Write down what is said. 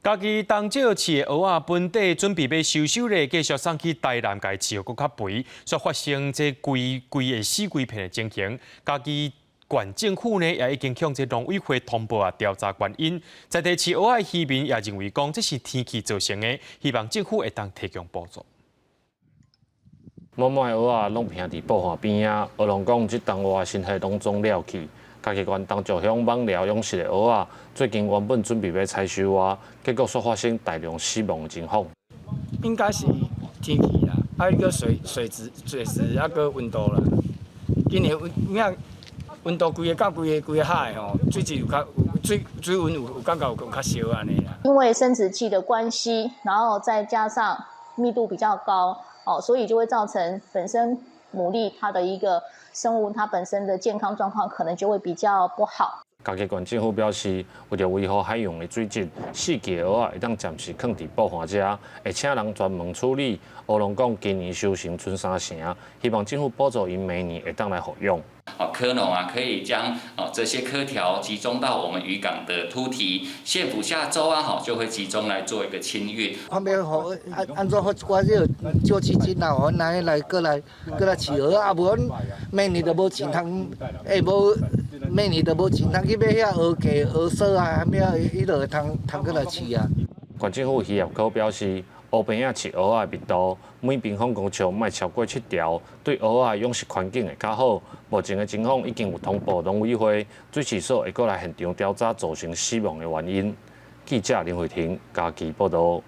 家己东少饲的蚵仔本地准备要收收咧，继续送去台南，家饲搁较肥，却发生这规个死规片的情形。家己县政府呢也已经向这农委会通报调查原因。在地饲蚵仔的渔民也认为讲这是天气造成的，希望政府会当提供补助。满满的蚵仔拢平伫布岸边啊，学人讲即档蚵仔身体拢总了去。家己县东石乡网寮养殖的蚵仔，最近原本准备要采收啊，结果却发生大量死亡的情况。应该是天气啦，一个水质啊个温度啦。今年温度规个海吼，水质有较水温有感觉有较少安尼啦。因为生殖器的关系，然后再加上密度比较高，所以就会造成本身牡蛎它的一个生物，它本身的健康状况可能就会比较不好。家己县政府表示，为了维护海洋的水质，四季蚵仔会当暂时放伫布岸遮，会请人专门处理。乌龙讲今年收成剩3成，希望政府补助因明年会当来服用。科农可以将这些科条集中到我们渔港的凸堤，县府下周就会集中来做一个清运。看要好安怎发一寡这救济金啊，阮来过来饲蚵啊，无阮明年都无钱通，无明年都无钱通去买遐蚵价、蚵嫂啊，还要伊就会通过来饲啊。县政府渔业科表示，湖边饲蚵仔的密度，每平方公尺莫超过7条，对蚵仔养殖环境会较好。目前的情况已经有通报农委会，水试所会过来现场调查造成死亡的原因。记者林慧婷，家己报道。